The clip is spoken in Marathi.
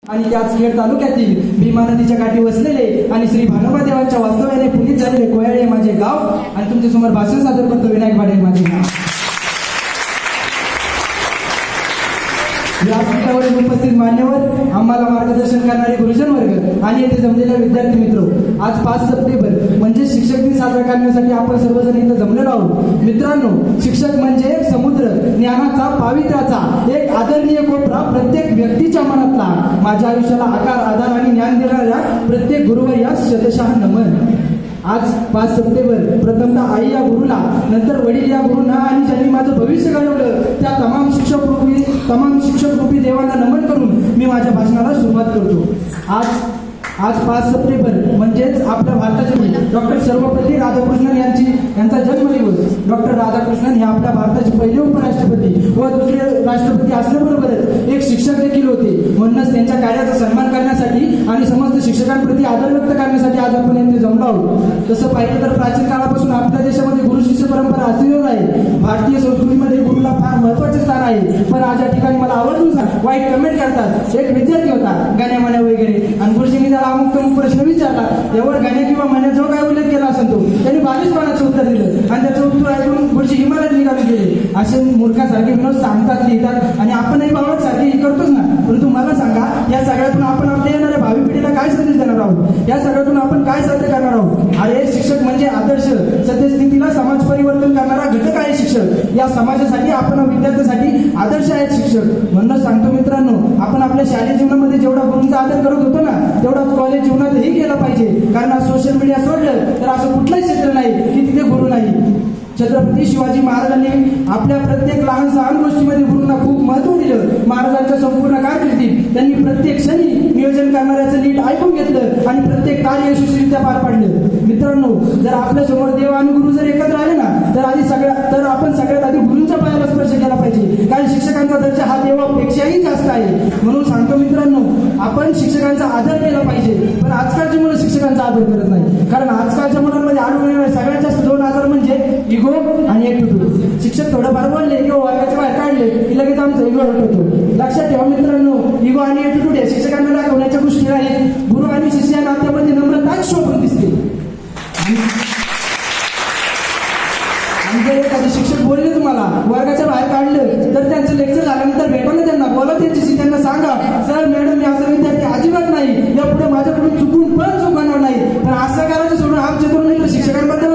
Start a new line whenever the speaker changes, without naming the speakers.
आणि त्याच खेड तालुक्यातील भीमा नदीच्या काठी वसलेले आणि श्री भानोबा देवांच्या वास्तव्याने पुनीत झालेले कोयाळे माझे गाव आणि तुमच्या समोर भाषण सादर करतो विनायक पाटील माझे नाव. व्यासपीठावरील उपस्थित मान्यवर, आम्हाला मार्गदर्शन करणारे गुरुजन वर्ग आणि येथे जमलेले विद्यार्थी मित्र, आज 5 सप्टेंबर म्हणजे शिक्षक दिन साजरा करण्यासाठी आपण सर्वजण इथं जमलेलो आहोत. मित्रांनो, शिक्षक म्हणजे एक समुद्र, ज्ञानाचा, पावित्र्याचा एक आदरणीय कोपरा, प्रत्येक व्यक्तीच्या मनातला. माझ्या आयुष्याला आकार, आधार आणि ज्ञान देणाऱ्या प्रत्येक गुरुवर या शतशः नमन. आज 5 सप्टेंबर प्रथमतः आई या गुरुला, नंतर वडील या गुरुंना आणि ज्यांनी माझं भविष्य घडवलं त्या तमाम शिक्षक रूपी देवांना नमन करून मी माझ्या भाषणाला सुरुवात करतो. आज 5 सप्टेंबर म्हणजेच आपल्या भारताचे डॉक्टर सर्वपल्ली राधाकृष्णन यांचा जन्मदिवस. डॉक्टर राधाकृष्णन हे आपल्या भारताचे पहिले उपराष्ट्रपती व दुसरे राष्ट्रपती असल्याबरोबरच एक शिक्षक देखील होते. म्हणूनच त्यांच्या कार्याचा सन्मान करण्यासाठी आणि समस्त शिक्षकांप्रती आदर व्यक्त करण्यासाठी आज आपण येथे जमलो आहोत. तसं पाहिलं तर प्राचीन काळापासून आपल्या देशामध्ये गुरु शिष्य परंपरा अस्तित्वात आहे. भारतीय संस्कृतीमध्ये गुरुला फार महत्वाचे स्थान आहे. पण आज या ठिकाणी मला आवर्जून वाईट कमेंट करतात. एक विद्यार्थी होता गाण्या मान्या वगैरे आणि गुरुजींनी त्याला अमुक प्रश्न विचारला, एवढं गाण्या किंवा मान्या जो काय उल्लेख केला असेल तो त्यांनी 22 पानाचं उत्तर दिलं आणि त्याचं उत्तर ऐकून गुरुजी हिमालयात निघाले गेले. असे मूर्खासारखे विनोद सांगतात, लिहितात आणि आपणही बावळट सारखे करतोच ना. परंतु मला सांगा, या सगळ्यातून आपण आपल्या येणाऱ्या भावी पिढीला काय संदेश देणार आहोत? या सगळ्यातून आपण काय साध्य करणार आहोत? अरे, शिक्षक म्हणजे आदर्श, सद्यस्थितीला समाज परिवर्तन करणारा घटक आहे शिक्षक. या समाजासाठी, आपण विद्यार्थ्यांसाठी आदर्श आहेत शिक्षक. म्हणून सांगतो मित्रांनो, आपण आपल्या शालेय जीवनामध्ये जेवढा गुरूंचा आदर करत होतो ना, तेवढाच कॉलेज जीवनातही केला पाहिजे. कारण आज सोशल मीडिया सोडलं तर असं कुठलंच क्षेत्र नाही की तिथे गुरु नाही. छत्रपती शिवाजी महाराजांनी आपल्या प्रत्येक लहान सहान गोष्टीमध्ये गुरूंना खूप महत्व दिलं. महाराजांच्या संपूर्ण कारकिर्दीत त्यांनी प्रत्येक क्षणी नियोजन करणाऱ्याचं नीट ऐकून घेतलं आणि प्रत्येक कार्य यशस्वीरित्या पार पाडलं. मित्रांनो, जर आपल्या समोर देव आणि गुरु जर एकत्र आले ना, तर आपण सगळ्यात आधी गुरूंच्या पायाला स्पर्श केला पाहिजे. कारण शिक्षकांचा दर्जा हा देवापेक्षाही जास्त आहे. म्हणून सांगतो मित्रांनो, आपण शिक्षकांचा आदर केला पाहिजे. पण आजकालची मुलं शिक्षकांचा आदर करत नाही. कारण आजकालच्या मुलांमध्ये आढळून येणारे सगळ्यात जास्त 2 आजार म्हणजे इगो आणि ॲटिट्यूड. शिक्षक थोडंफार बोलले किंवा वर्गाच्या बाहेर काढले की लगेच आमचा इगो हटवतो. लक्षात ठेवा मित्रांनो, इगो आणि ॲटिट्यूड या शिक्षकांना दाखवण्याच्या गोष्टी आहेत. गुरु आणि शिष्य या नात्यामध्ये नम्रताच शोभून दिसते. आणि जर एखादे शिक्षक बोलले तुम्हाला वर्गाच्या बाहेर काढलं तर त्यांचं लेक्चर झाल्यानंतर भेटा ना त्यांना, बोला त्यांच्याशी, त्यांना सांगा, सर मॅडम मी असं विद्यार्थी अजिबात नाही, यापुढे माझ्याकडून चुकून पण चुकणार नाही. पण असं करायचं सोडून आमच्याकडून शिक्षकांबद्दल